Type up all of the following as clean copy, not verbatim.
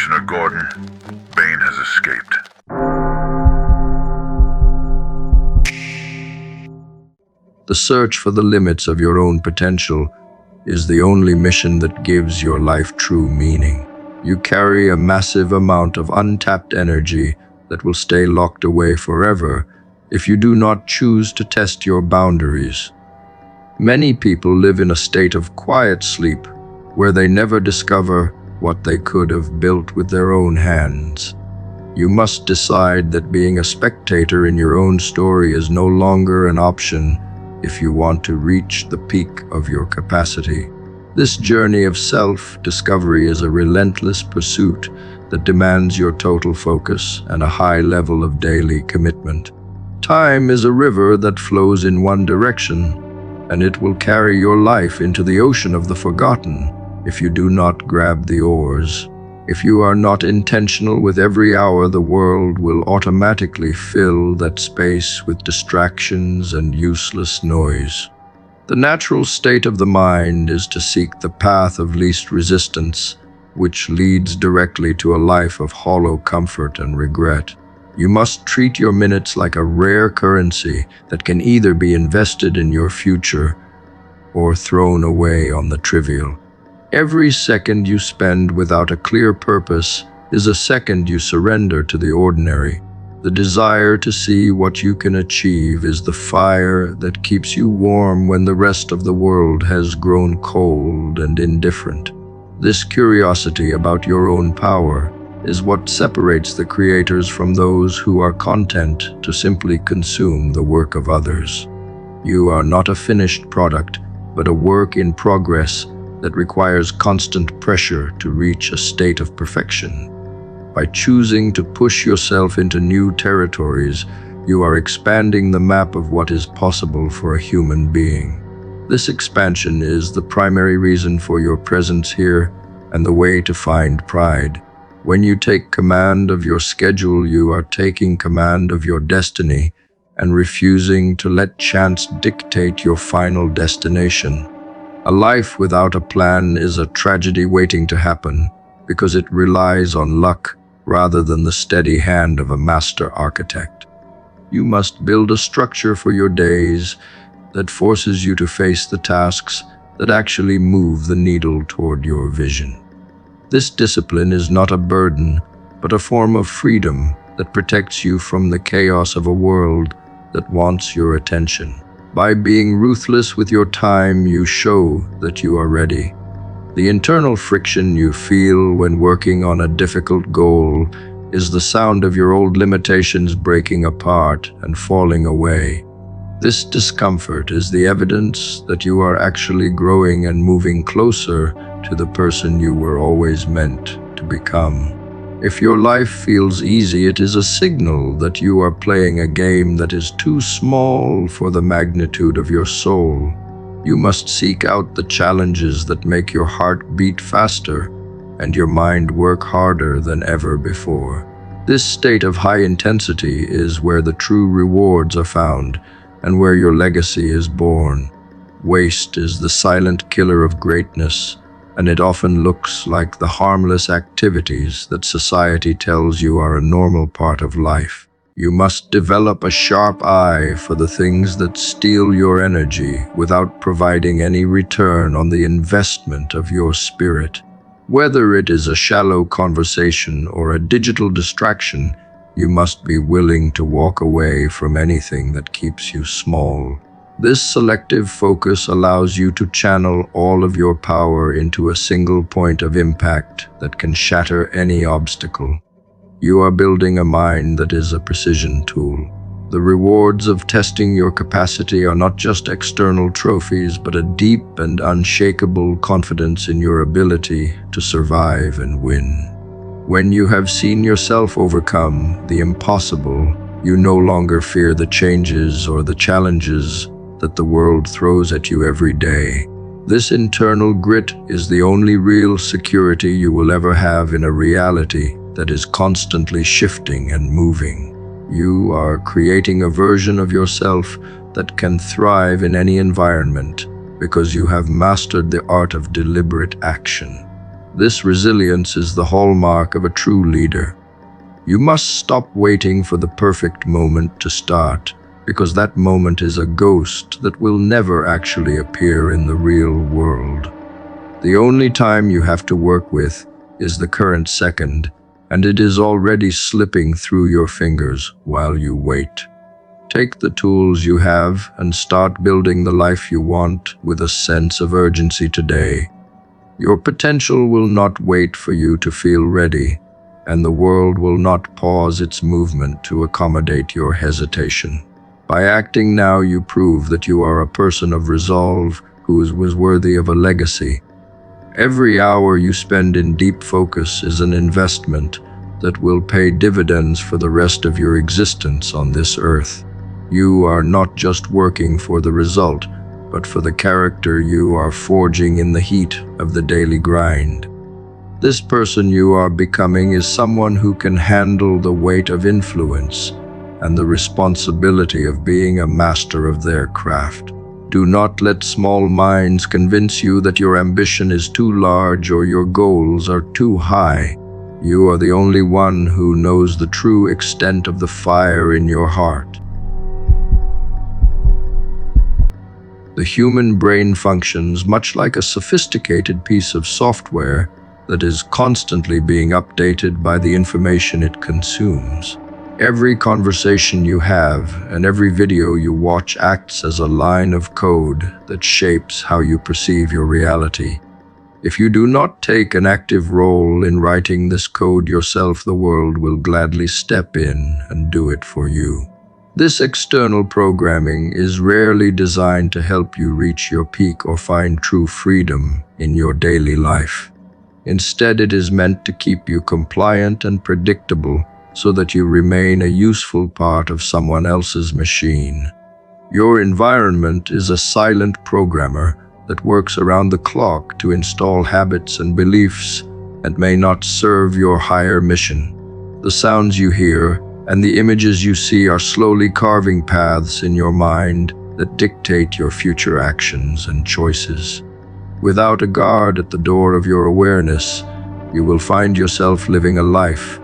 Commissioner Gordon, Bane has escaped. The search for the limits of your own potential is the only mission that gives your life true meaning. You carry a massive amount of untapped energy that will stay locked away forever if you do not choose to test your boundaries. Many people live in a state of quiet sleep where they never discover what they could have built with their own hands. You must decide that being a spectator in your own story is no longer an option if you want to reach the peak of your capacity. This journey of self-discovery is a relentless pursuit that demands your total focus and a high level of daily commitment. Time is a river that flows in one direction, and it will carry your life into the ocean of the forgotten if you do not grab the oars. If you are not intentional with every hour, the world will automatically fill that space with distractions and useless noise. The natural state of the mind is to seek the path of least resistance, which leads directly to a life of hollow comfort and regret. You must treat your minutes like a rare currency that can either be invested in your future or thrown away on the trivial. Every second you spend without a clear purpose is a second you surrender to the ordinary. The desire to see what you can achieve is the fire that keeps you warm when the rest of the world has grown cold and indifferent. This curiosity about your own power is what separates the creators from those who are content to simply consume the work of others. You are not a finished product, but a work in progress that requires constant pressure to reach a state of perfection. By choosing to push yourself into new territories, you are expanding the map of what is possible for a human being. This expansion is the primary reason for your presence here and the way to find pride. When you take command of your schedule, you are taking command of your destiny and refusing to let chance dictate your final destination. A life without a plan is a tragedy waiting to happen because it relies on luck rather than the steady hand of a master architect. You must build a structure for your days that forces you to face the tasks that actually move the needle toward your vision. This discipline is not a burden, but a form of freedom that protects you from the chaos of a world that wants your attention. By being ruthless with your time, you show that you are ready. The internal friction you feel when working on a difficult goal is the sound of your old limitations breaking apart and falling away. This discomfort is the evidence that you are actually growing and moving closer to the person you were always meant to become. If your life feels easy, it is a signal that you are playing a game that is too small for the magnitude of your soul. You must seek out the challenges that make your heart beat faster and your mind work harder than ever before. This state of high intensity is where the true rewards are found and where your legacy is born. Waste is the silent killer of greatness, and it often looks like the harmless activities that society tells you are a normal part of life. You must develop a sharp eye for the things that steal your energy without providing any return on the investment of your spirit. Whether it is a shallow conversation or a digital distraction, you must be willing to walk away from anything that keeps you small. This selective focus allows you to channel all of your power into a single point of impact that can shatter any obstacle. You are building a mind that is a precision tool. The rewards of testing your capacity are not just external trophies, but a deep and unshakable confidence in your ability to survive and win. When you have seen yourself overcome the impossible, you no longer fear the changes or the challenges that the world throws at you every day. This internal grit is the only real security you will ever have in a reality that is constantly shifting and moving. You are creating a version of yourself that can thrive in any environment because you have mastered the art of deliberate action. This resilience is the hallmark of a true leader. You must stop waiting for the perfect moment to start, because that moment is a ghost that will never actually appear in the real world. The only time you have to work with is the current second, and it is already slipping through your fingers while you wait. Take the tools you have and start building the life you want with a sense of urgency today. Your potential will not wait for you to feel ready, and the world will not pause its movement to accommodate your hesitation. By acting now, you prove that you are a person of resolve who was worthy of a legacy. Every hour you spend in deep focus is an investment that will pay dividends for the rest of your existence on this earth. You are not just working for the result, but for the character you are forging in the heat of the daily grind. This person you are becoming is someone who can handle the weight of influence and the responsibility of being a master of their craft. Do not let small minds convince you that your ambition is too large or your goals are too high. You are the only one who knows the true extent of the fire in your heart. The human brain functions much like a sophisticated piece of software that is constantly being updated by the information it consumes. Every conversation you have and every video you watch acts as a line of code that shapes how you perceive your reality. If you do not take an active role in writing this code yourself, the world will gladly step in and do it for you. This external programming is rarely designed to help you reach your peak or find true freedom in your daily life. Instead, it is meant to keep you compliant and predictable so that you remain a useful part of someone else's machine. Your environment is a silent programmer that works around the clock to install habits and beliefs that may not serve your higher mission. The sounds you hear and the images you see are slowly carving paths in your mind that dictate your future actions and choices. Without a guard at the door of your awareness, you will find yourself living a life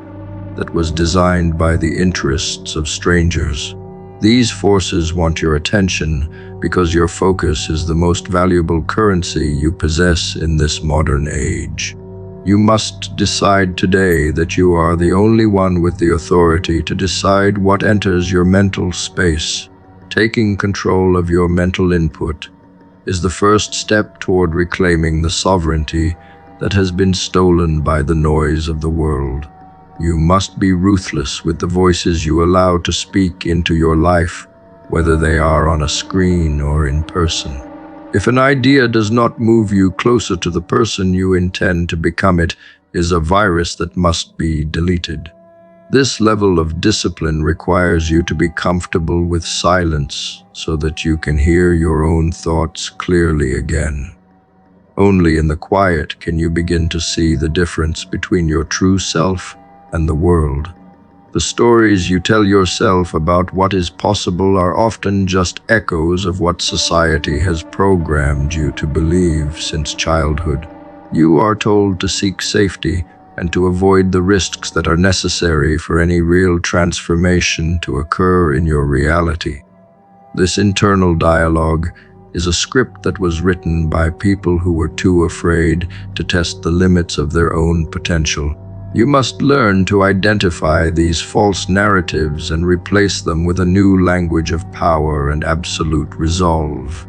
that was designed by the interests of strangers. These forces want your attention because your focus is the most valuable currency you possess in this modern age. You must decide today that you are the only one with the authority to decide what enters your mental space. Taking control of your mental input is the first step toward reclaiming the sovereignty that has been stolen by the noise of the world. You must be ruthless with the voices you allow to speak into your life, whether they are on a screen or in person. If an idea does not move you closer to the person you intend to become, it is a virus that must be deleted. This level of discipline requires you to be comfortable with silence so that you can hear your own thoughts clearly again. Only in the quiet can you begin to see the difference between your true self and the world. The stories you tell yourself about what is possible are often just echoes of what society has programmed you to believe since childhood. You are told to seek safety and to avoid the risks that are necessary for any real transformation to occur in your reality. This internal dialogue is a script that was written by people who were too afraid to test the limits of their own potential. You must learn to identify these false narratives and replace them with a new language of power and absolute resolve.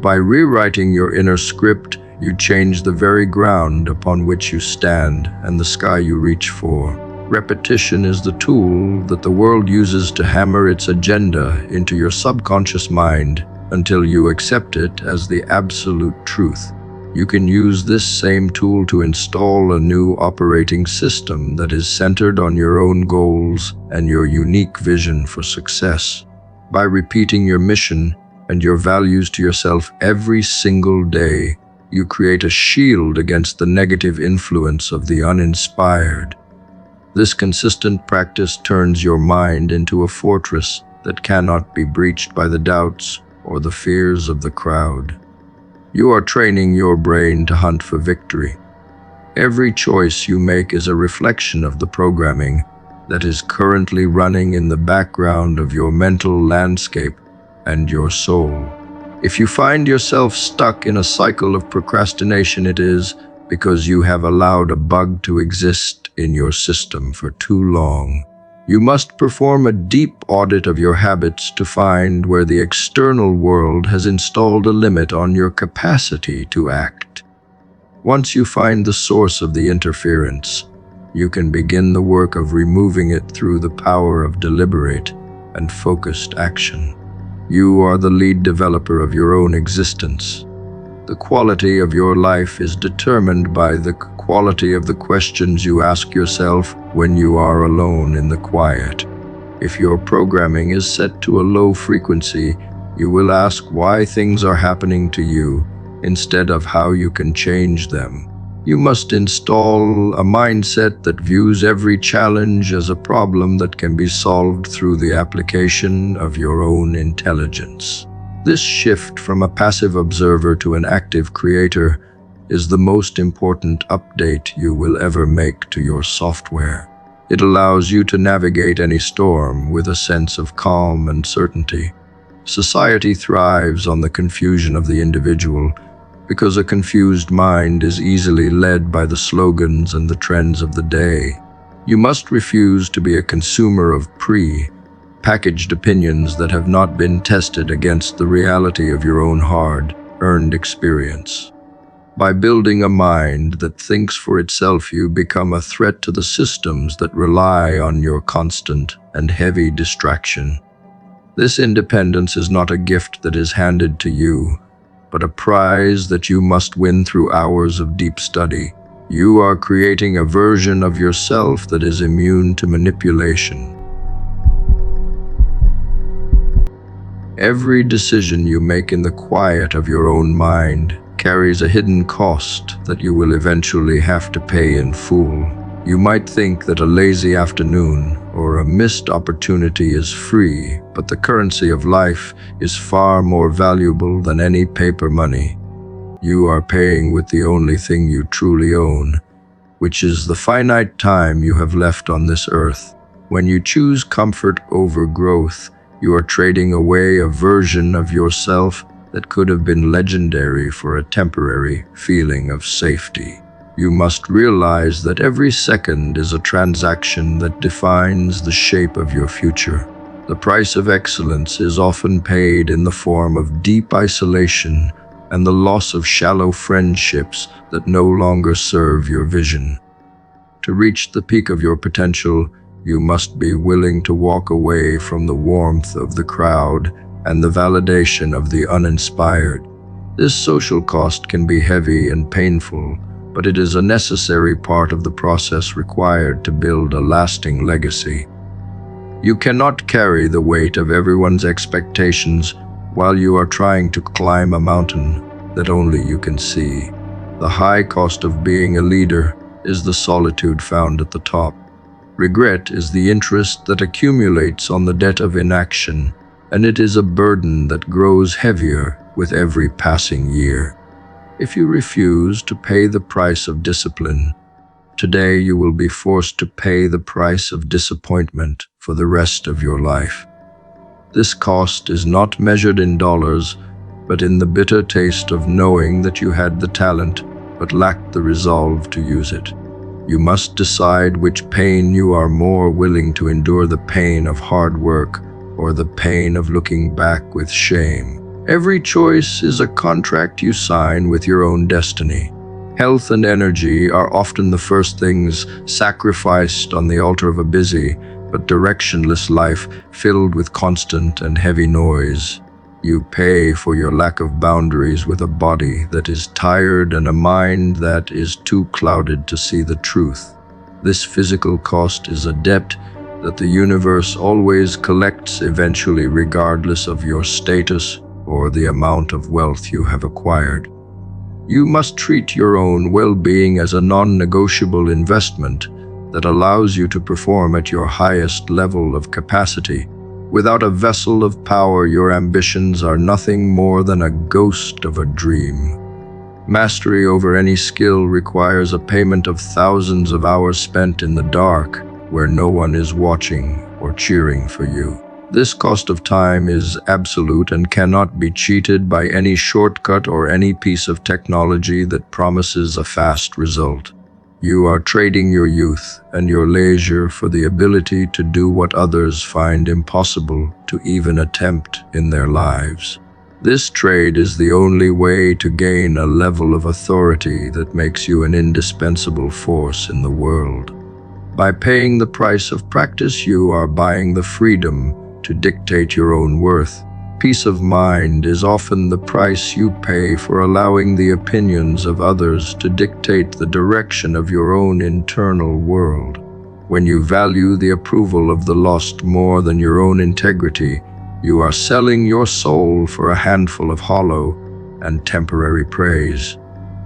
By rewriting your inner script, you change the very ground upon which you stand and the sky you reach for. Repetition is the tool that the world uses to hammer its agenda into your subconscious mind until you accept it as the absolute truth. You can use this same tool to install a new operating system that is centered on your own goals and your unique vision for success. By repeating your mission and your values to yourself every single day, you create a shield against the negative influence of the uninspired. This consistent practice turns your mind into a fortress that cannot be breached by the doubts or the fears of the crowd. You are training your brain to hunt for victory. Every choice you make is a reflection of the programming that is currently running in the background of your mental landscape and your soul. If you find yourself stuck in a cycle of procrastination, it is because you have allowed a bug to exist in your system for too long. You must perform a deep audit of your habits to find where the external world has installed a limit on your capacity to act. Once you find the source of the interference, you can begin the work of removing it through the power of deliberate and focused action. You are the lead developer of your own existence. The quality of your life is determined by the quality of the questions you ask yourself when you are alone in the quiet. If your programming is set to a low frequency, you will ask why things are happening to you instead of how you can change them. You must install a mindset that views every challenge as a problem that can be solved through the application of your own intelligence. This shift from a passive observer to an active creator is the most important update you will ever make to your software. It allows you to navigate any storm with a sense of calm and certainty. Society thrives on the confusion of the individual because a confused mind is easily led by the slogans and the trends of the day. You must refuse to be a consumer of packaged opinions that have not been tested against the reality of your own hard-earned experience. By building a mind that thinks for itself, you become a threat to the systems that rely on your constant and heavy distraction. This independence is not a gift that is handed to you, but a prize that you must win through hours of deep study. You are creating a version of yourself that is immune to manipulation. Every decision you make in the quiet of your own mind carries a hidden cost that you will eventually have to pay in full. You might think that a lazy afternoon or a missed opportunity is free, but the currency of life is far more valuable than any paper money. You are paying with the only thing you truly own, which is the finite time you have left on this earth. When you choose comfort over growth, you are trading away a version of yourself that could have been legendary for a temporary feeling of safety. You must realize that every second is a transaction that defines the shape of your future. The price of excellence is often paid in the form of deep isolation and the loss of shallow friendships that no longer serve your vision. To reach the peak of your potential, you must be willing to walk away from the warmth of the crowd and the validation of the uninspired. This social cost can be heavy and painful, but it is a necessary part of the process required to build a lasting legacy. You cannot carry the weight of everyone's expectations while you are trying to climb a mountain that only you can see. The high cost of being a leader is the solitude found at the top. Regret is the interest that accumulates on the debt of inaction, and it is a burden that grows heavier with every passing year. If you refuse to pay the price of discipline, today you will be forced to pay the price of disappointment for the rest of your life. This cost is not measured in dollars, but in the bitter taste of knowing that you had the talent but lacked the resolve to use it. You must decide which pain you are more willing to endure, the pain of hard work or the pain of looking back with shame. Every choice is a contract you sign with your own destiny. Health and energy are often the first things sacrificed on the altar of a busy but directionless life filled with constant and heavy noise. You pay for your lack of boundaries with a body that is tired and a mind that is too clouded to see the truth. This physical cost is a debt that the universe always collects eventually, regardless of your status or the amount of wealth you have acquired. You must treat your own well-being as a non-negotiable investment that allows you to perform at your highest level of capacity. Without a vessel of power, your ambitions are nothing more than a ghost of a dream. Mastery over any skill requires a payment of thousands of hours spent in the dark, where no one is watching or cheering for you. This cost of time is absolute and cannot be cheated by any shortcut or any piece of technology that promises a fast result. You are trading your youth and your leisure for the ability to do what others find impossible to even attempt in their lives. This trade is the only way to gain a level of authority that makes you an indispensable force in the world. By paying the price of practice, you are buying the freedom to dictate your own worth. Peace of mind is often the price you pay for allowing the opinions of others to dictate the direction of your own internal world. When you value the approval of the lost more than your own integrity, you are selling your soul for a handful of hollow and temporary praise.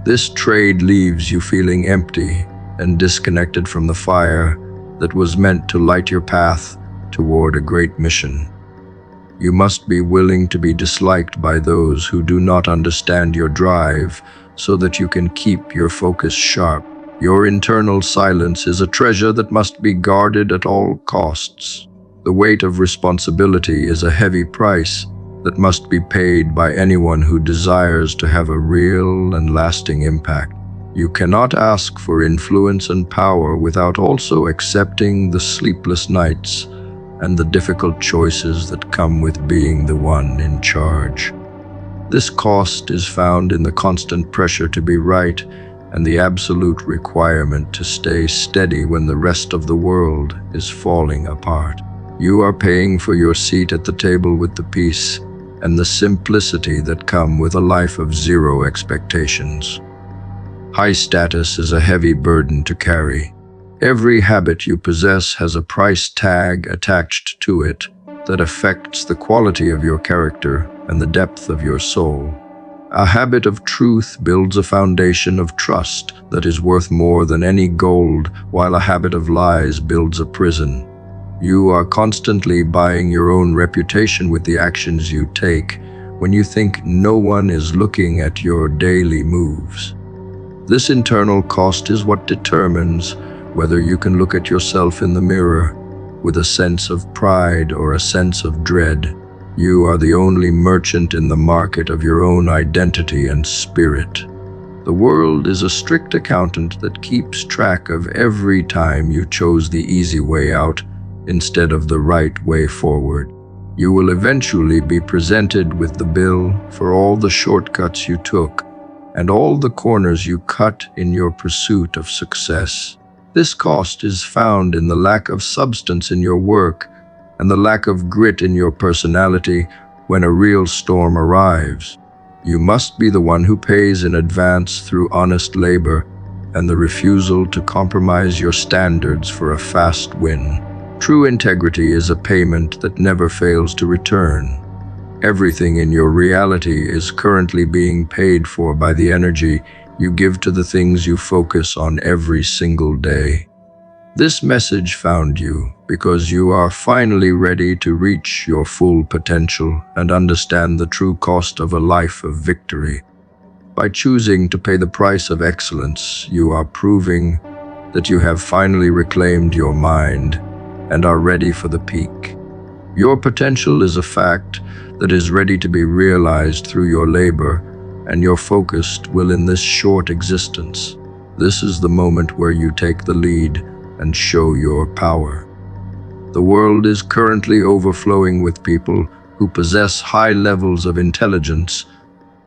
This trade leaves you feeling empty and disconnected from the fire that was meant to light your path toward a great mission. You must be willing to be disliked by those who do not understand your drive so that you can keep your focus sharp. Your internal silence is a treasure that must be guarded at all costs. The weight of responsibility is a heavy price that must be paid by anyone who desires to have a real and lasting impact. You cannot ask for influence and power without also accepting the sleepless nights and the difficult choices that come with being the one in charge. This cost is found in the constant pressure to be right and the absolute requirement to stay steady when the rest of the world is falling apart. You are paying for your seat at the table with the peace and the simplicity that come with a life of zero expectations. High status is a heavy burden to carry. Every habit you possess has a price tag attached to it that affects the quality of your character and the depth of your soul. A habit of truth builds a foundation of trust that is worth more than any gold, while a habit of lies builds a prison. You are constantly buying your own reputation with the actions you take when you think no one is looking at your daily moves. This internal cost is what determines whether you can look at yourself in the mirror with a sense of pride or a sense of dread. You are the only merchant in the market of your own identity and spirit. The world is a strict accountant that keeps track of every time you chose the easy way out instead of the right way forward. You will eventually be presented with the bill for all the shortcuts you took and all the corners you cut in your pursuit of success. This cost is found in the lack of substance in your work and the lack of grit in your personality when a real storm arrives. You must be the one who pays in advance through honest labor and the refusal to compromise your standards for a fast win. True integrity is a payment that never fails to return. Everything in your reality is currently being paid for by the energy you give to the things you focus on every single day. This message found you because you are finally ready to reach your full potential and understand the true cost of a life of victory. By choosing to pay the price of excellence, you are proving that you have finally reclaimed your mind and are ready for the peak. Your potential is a fact that is ready to be realized through your labor and your focused will in this short existence. This is the moment where you take the lead and show your power. The world is currently overflowing with people who possess high levels of intelligence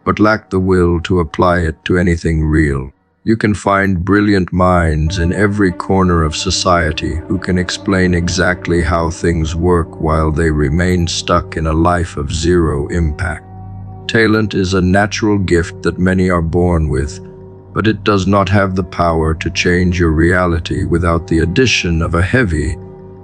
but lack the will to apply it to anything real. You can find brilliant minds in every corner of society who can explain exactly how things work while they remain stuck in a life of zero impact. Talent is a natural gift that many are born with, but it does not have the power to change your reality without the addition of a heavy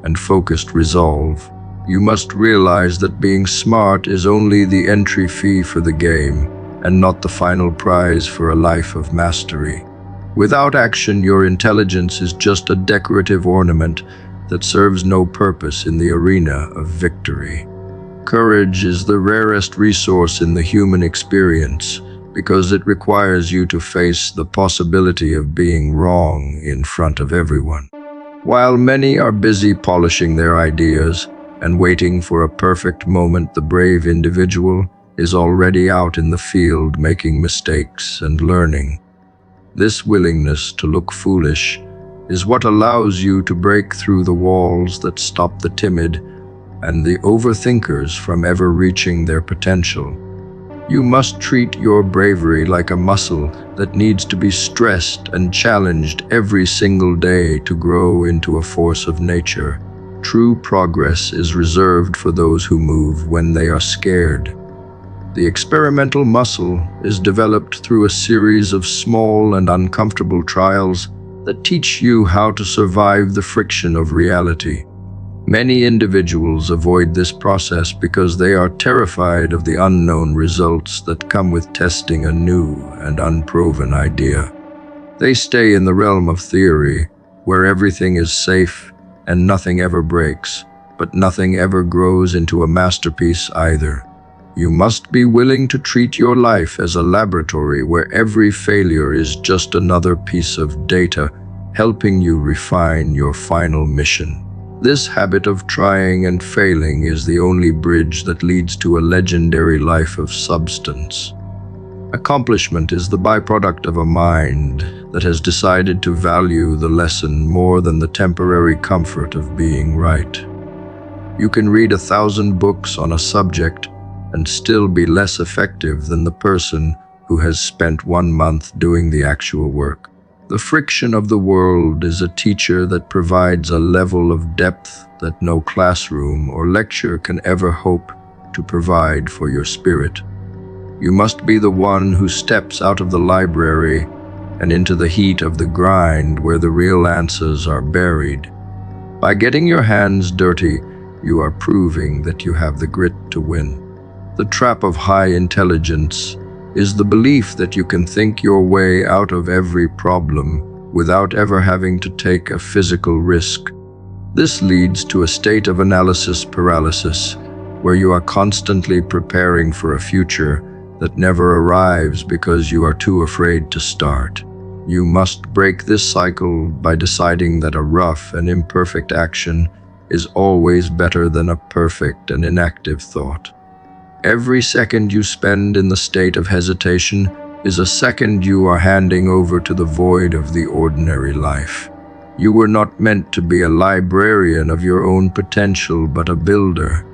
and focused resolve. You must realize that being smart is only the entry fee for the game and not the final prize for a life of mastery. Without action, your intelligence is just a decorative ornament that serves no purpose in the arena of victory. Courage is the rarest resource in the human experience, because it requires you to face the possibility of being wrong in front of everyone. While many are busy polishing their ideas and waiting for a perfect moment, the brave individual is already out in the field making mistakes and learning. This willingness to look foolish is what allows you to break through the walls that stop the timid and the overthinkers from ever reaching their potential. You must treat your bravery like a muscle that needs to be stressed and challenged every single day to grow into a force of nature. True progress is reserved for those who move when they are scared. The experimental muscle is developed through a series of small and uncomfortable trials that teach you how to survive the friction of reality. Many individuals avoid this process because they are terrified of the unknown results that come with testing a new and unproven idea. They stay in the realm of theory, where everything is safe and nothing ever breaks, but nothing ever grows into a masterpiece either. You must be willing to treat your life as a laboratory where every failure is just another piece of data helping you refine your final mission. This habit of trying and failing is the only bridge that leads to a legendary life of substance. Accomplishment is the byproduct of a mind that has decided to value the lesson more than the temporary comfort of being right. You can read 1,000 books on a subject and still be less effective than the person who has spent 1 month doing the actual work. The friction of the world is a teacher that provides a level of depth that no classroom or lecture can ever hope to provide for your spirit. You must be the one who steps out of the library and into the heat of the grind where the real answers are buried. By getting your hands dirty, you are proving that you have the grit to win. The trap of high intelligence is the belief that you can think your way out of every problem without ever having to take a physical risk. This leads to a state of analysis paralysis, where you are constantly preparing for a future that never arrives because you are too afraid to start. You must break this cycle by deciding that a rough and imperfect action is always better than a perfect and inactive thought. Every second you spend in the state of hesitation is a second you are handing over to the void of the ordinary life. You were not meant to be a librarian of your own potential, but a builder.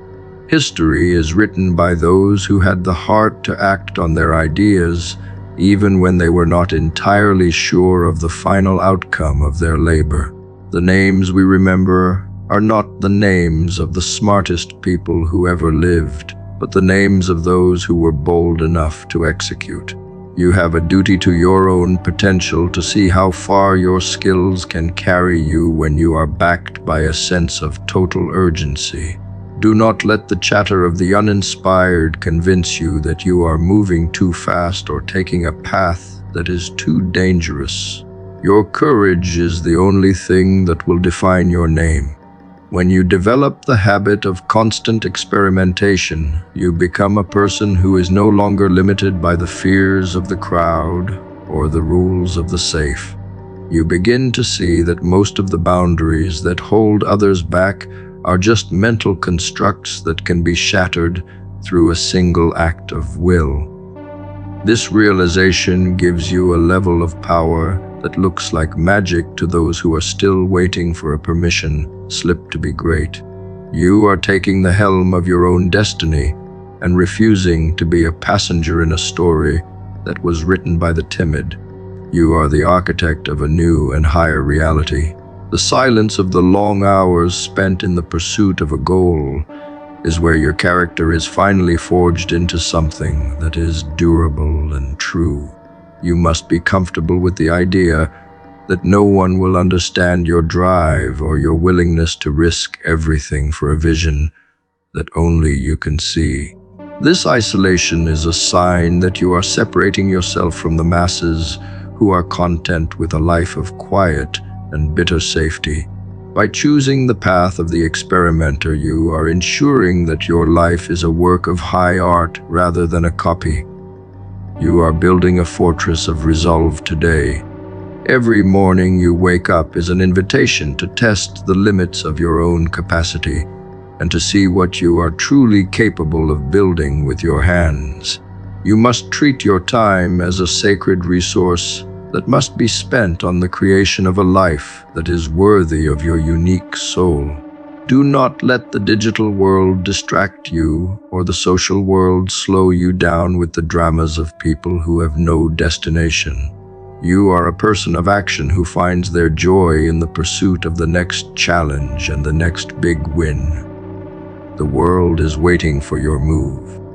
History is written by those who had the heart to act on their ideas, even when they were not entirely sure of the final outcome of their labor. The names we remember are not the names of the smartest people who ever lived, but the names of those who were bold enough to execute. You have a duty to your own potential to see how far your skills can carry you when you are backed by a sense of total urgency. Do not let the chatter of the uninspired convince you that you are moving too fast or taking a path that is too dangerous. Your courage is the only thing that will define your name. When you develop the habit of constant experimentation, you become a person who is no longer limited by the fears of the crowd or the rules of the safe. You begin to see that most of the boundaries that hold others back are just mental constructs that can be shattered through a single act of will. This realization gives you a level of power that looks like magic to those who are still waiting for a permission slip to be great. You are taking the helm of your own destiny and refusing to be a passenger in a story that was written by the timid. You are the architect of a new and higher reality. The silence of the long hours spent in the pursuit of a goal is where your character is finally forged into something that is durable and true. You must be comfortable with the idea that no one will understand your drive or your willingness to risk everything for a vision that only you can see. This isolation is a sign that you are separating yourself from the masses who are content with a life of quiet and bitter safety. By choosing the path of the experimenter, you are ensuring that your life is a work of high art rather than a copy. You are building a fortress of resolve today. Every morning you wake up is an invitation to test the limits of your own capacity and to see what you are truly capable of building with your hands. You must treat your time as a sacred resource that must be spent on the creation of a life that is worthy of your unique soul. Do not let the digital world distract you or the social world slow you down with the dramas of people who have no destination. You are a person of action who finds their joy in the pursuit of the next challenge and the next big win. The world is waiting for your move.